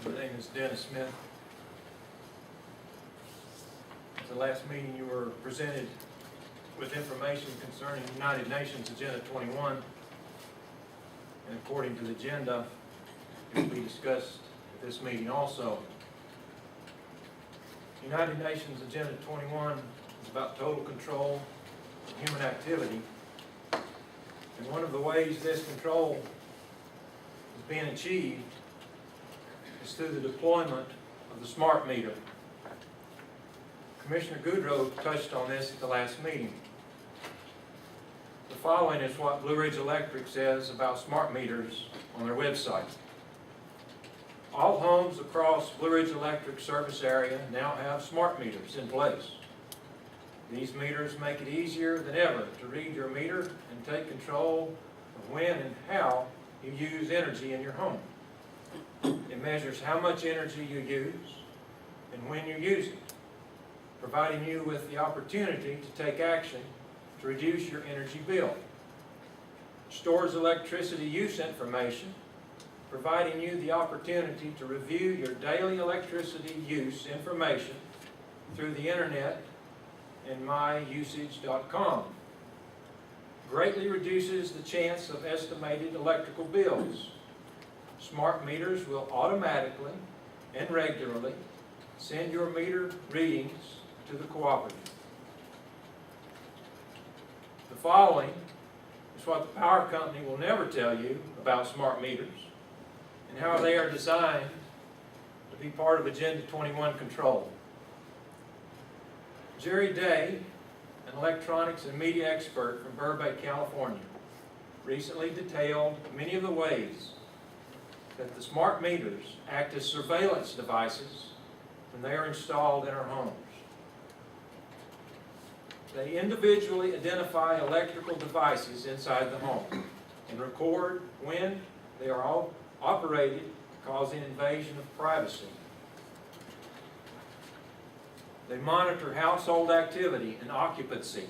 My name is Dennis Smith. At the last meeting, you were presented with information concerning United Nations Agenda 21. And according to the agenda, it will be discussed at this meeting also. United Nations Agenda 21 is about total control of human activity. And one of the ways this control is being achieved is through the deployment of the smart meter. Commissioner Goodrow touched on this at the last meeting. The following is what Blue Ridge Electric says about smart meters on their website. All homes across Blue Ridge Electric service area now have smart meters in place. These meters make it easier than ever to read your meter and take control of when and how you use energy in your home. It measures how much energy you use and when you use it, providing you with the opportunity to take action to reduce your energy bill. It stores electricity use information, providing you the opportunity to review your daily electricity use information through the internet and myusage.com. Greatly reduces the chance of estimated electrical bills. Smart meters will automatically and regularly send your meter readings to the cooperative. The following is what the power company will never tell you about smart meters and how they are designed to be part of Agenda 21 control. Jerry Day, an electronics and media expert from Burbank, California, recently detailed many of the ways that the smart meters act as surveillance devices when they are installed in our homes. They individually identify electrical devices inside the home and record when they are all operated, causing invasion of privacy. They monitor household activity and occupancy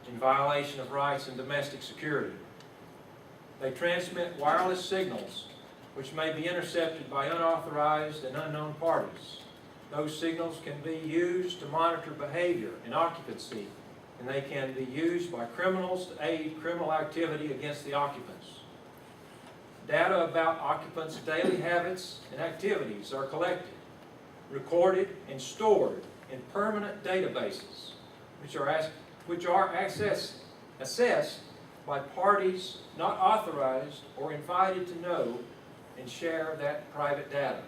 in violation of rights and domestic security. They transmit wireless signals which may be intercepted by unauthorized and unknown parties. Those signals can be used to monitor behavior and occupancy, and they can be used by criminals to aid criminal activity against the occupants. Data about occupants' daily habits and activities are collected, recorded, and stored in permanent databases, which are assessed by parties not authorized or invited to know and share that private data.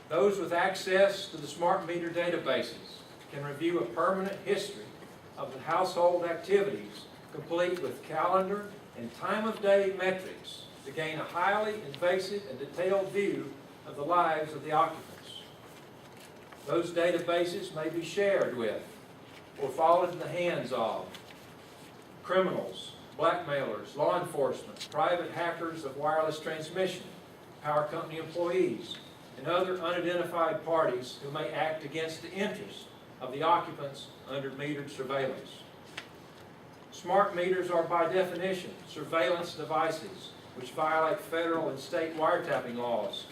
Those with access to the smart meter databases can review a permanent history of the household activities, complete with calendar and time of day metrics to gain a highly invasive and detailed view of the lives of the occupants. Those databases may be shared with or fall into the hands of criminals, blackmailers, law enforcement, private hackers of wireless transmission, power company employees, and other unidentified parties who may act against the interests of the occupants under metered surveillance. Smart meters are by definition surveillance devices which violate federal and state wiretapping laws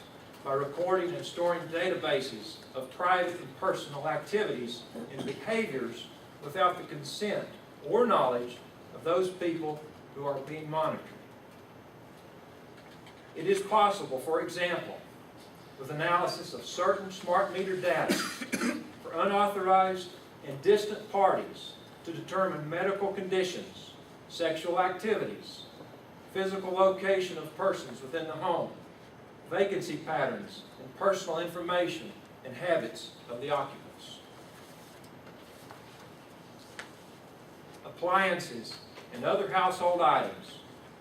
by recording and storing databases of private and personal activities and behaviors without the consent or knowledge of those people who are being monitored. It is possible, for example, with analysis of certain smart meter data for unauthorized and distant parties to determine medical conditions, sexual activities, physical location of persons within the home, vacancy patterns, and personal information and habits of the occupants. Appliances and other household items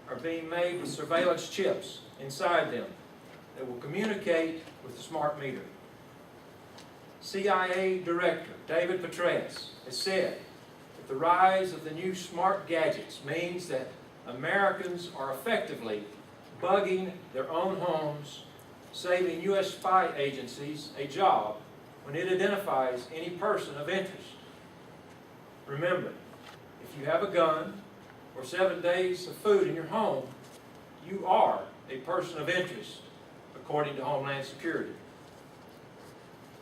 are being made with surveillance chips inside them that will communicate with the smart meter. CIA Director David Petraeus has said that the rise of the new smart gadgets means that Americans are effectively bugging their own homes, saving U.S. spy agencies a job when it identifies any person of interest. Remember, if you have a gun or 7 days of food in your home, you are a person of interest according to Homeland Security.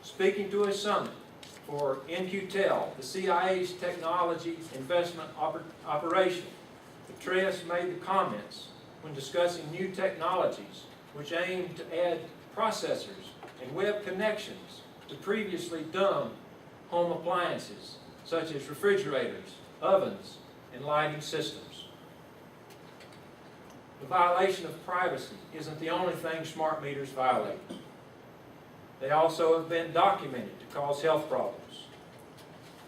Speaking to a summit for NQTEL, the CIA's technology investment operation, Petraeus made the comments when discussing new technologies which aim to add processors and web connections to previously dumb home appliances such as refrigerators, ovens, and lighting systems. The violation of privacy isn't the only thing smart meters violate. They also have been documented to cause health problems.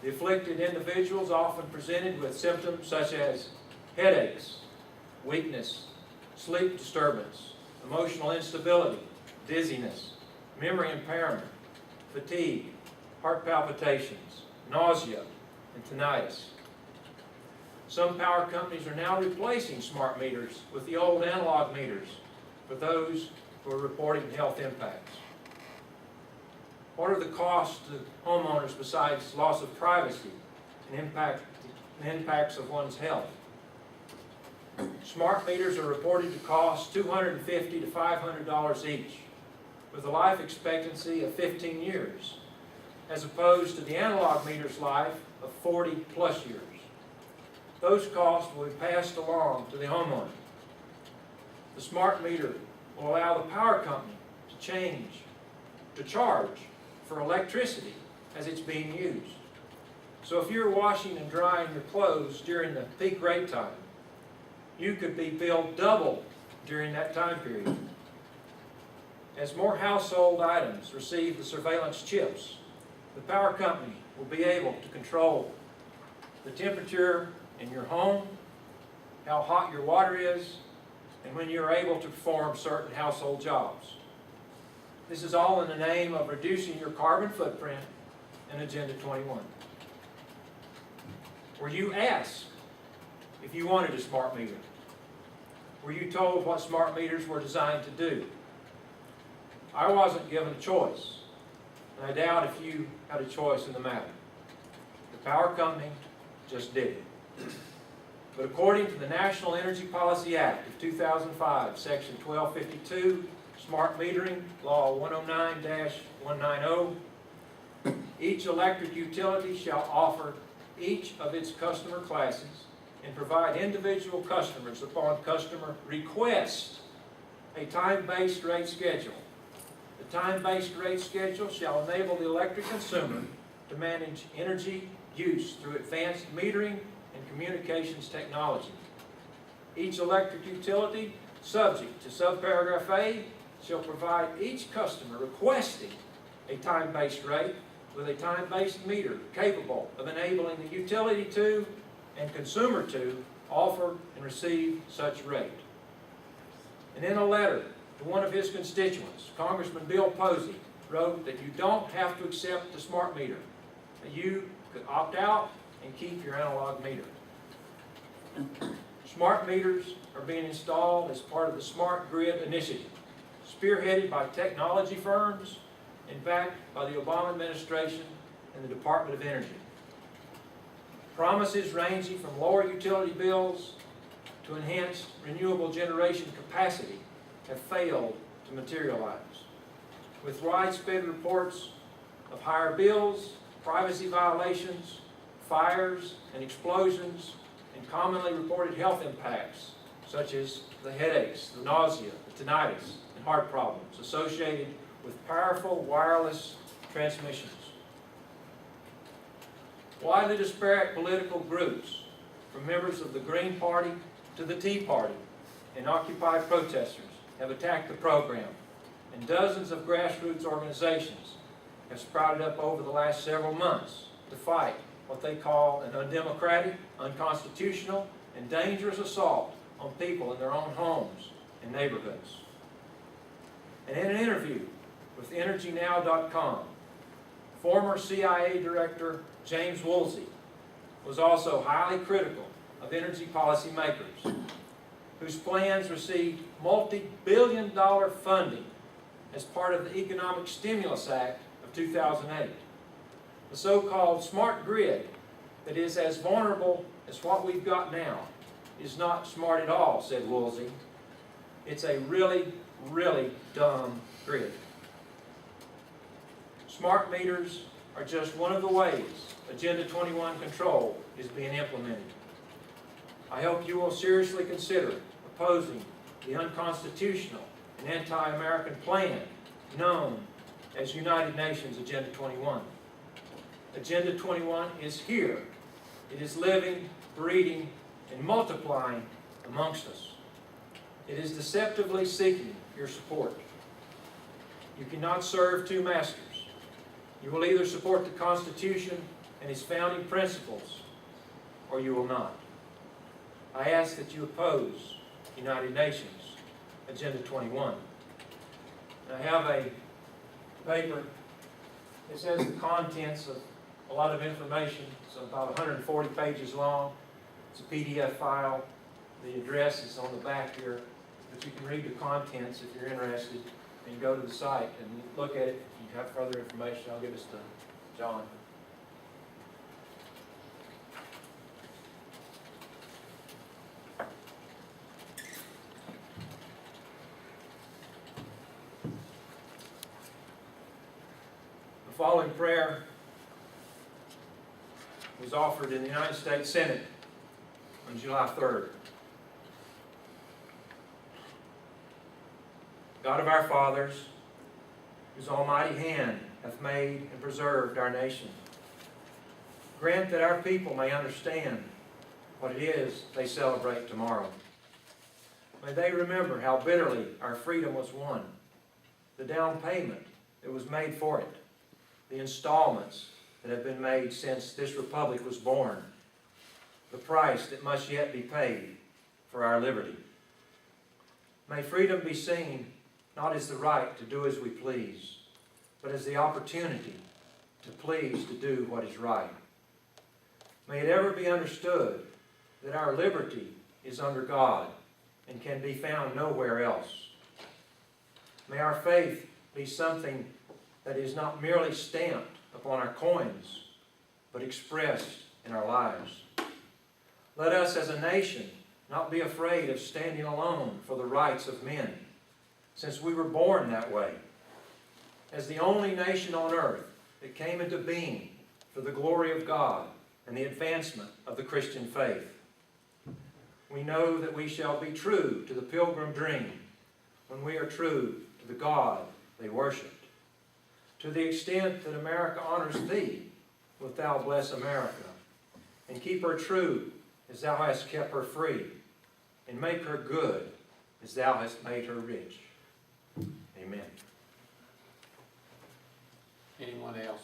The afflicted individuals often presented with symptoms such as headaches, weakness, sleep disturbance, emotional instability, dizziness, memory impairment, fatigue, heart palpitations, nausea, and tinnitus. Some power companies are now replacing smart meters with the old analog meters for those who are reporting health impacts. What are the costs to homeowners besides loss of privacy and impacts of one's health? Smart meters are reported to cost $250 to $500 each, with a life expectancy of 15 years, as opposed to the analog meter's life of 40 plus years. Those costs will be passed along to the homeowner. The smart meter will allow the power company to charge for electricity as it's being used. So if you're washing and drying your clothes during the peak rate time, you could be billed double during that time period. As more household items receive the surveillance chips, the power company will be able to control the temperature in your home, how hot your water is, and when you're able to perform certain household jobs. This is all in the name of reducing your carbon footprint in Agenda 21. Were you asked if you wanted a smart meter? Were you told what smart meters were designed to do? I wasn't given a choice, and I doubt if you had a choice in the matter. The power company just did it. But according to the National Energy Policy Act of 2005, Section 1252, Smart Metering, Law 109-190, each electric utility shall offer each of its customer classes and provide individual customers upon customer request a time-based rate schedule. The time-based rate schedule shall enable the electric consumer to manage energy use through advanced metering and communications technology. Each electric utility, subject to subparagraph A, shall provide each customer requesting a time-based rate with a time-based meter capable of enabling the utility to and consumer to offer and receive such rate. And in a letter to one of his constituents, Congressman Bill Posey wrote that you don't have to accept the smart meter, that you could opt out and keep your analog meter. Smart meters are being installed as part of the Smart Grid initiative, spearheaded by technology firms and backed by the Obama administration and the Department of Energy. Promises ranging from lower utility bills to enhanced renewable generation capacity have failed to materialize. With widespread reports of higher bills, privacy violations, fires and explosions, and commonly reported health impacts such as the headaches, the nausea, the tinnitus, and heart problems associated with powerful wireless transmissions. Widely disparate political groups, from members of the Green Party to the Tea Party and Occupy protesters, have attacked the program, and dozens of grassroots organizations have sprouted up over the last several months to fight what they call an undemocratic, unconstitutional, and dangerous assault on people in their own homes and neighborhoods. And in an interview with EnergyNow.com, former CIA Director James Woolsey was also highly critical of energy policymakers, whose plans received multi-billion-dollar funding as part of the Economic Stimulus Act of 2008. The so-called smart grid that is as vulnerable as what we've got now is not smart at all, said Woolsey. It's a really really dumb grid. Smart meters are just one of the ways Agenda 21 control is being implemented. I hope you will seriously consider opposing the unconstitutional and anti-American plan known as United Nations Agenda 21. Agenda 21 is here. It is living, breeding, and multiplying amongst us. It is deceptively seeking your support. You cannot serve two masters. You will either support the Constitution and its founding principles, or you will not. I ask that you oppose United Nations Agenda 21. And I have a paper that says the contents of a lot of information. It's about 140 pages long. It's a PDF file. The address is on the back here, but you can read the contents if you're interested, and go to the site and look at it. If you have further information, I'll give this to John. The following prayer was offered in the United States Senate on July 3rd. God of our fathers, whose almighty hand hath made and preserved our nation, grant that our people may understand what it is they celebrate tomorrow. May they remember how bitterly our freedom was won, the down payment that was made for it, the installments that have been made since this republic was born, the price that must yet be paid for our liberty. May freedom be seen not as the right to do as we please, but as the opportunity to please to do what is right. May it ever be understood that our liberty is under God and can be found nowhere else. May our faith be something that is not merely stamped upon our coins, but expressed in our lives. Let us as a nation not be afraid of standing alone for the rights of men, since we were born that way. As the only nation on earth that came into being for the glory of God and the advancement of the Christian faith, we know that we shall be true to the pilgrim dream when we are true to the God they worshiped. To the extent that America honors Thee, wilt Thou bless America, and keep her true as Thou hast kept her free, and make her good as Thou hast made her rich. Amen. Anyone else?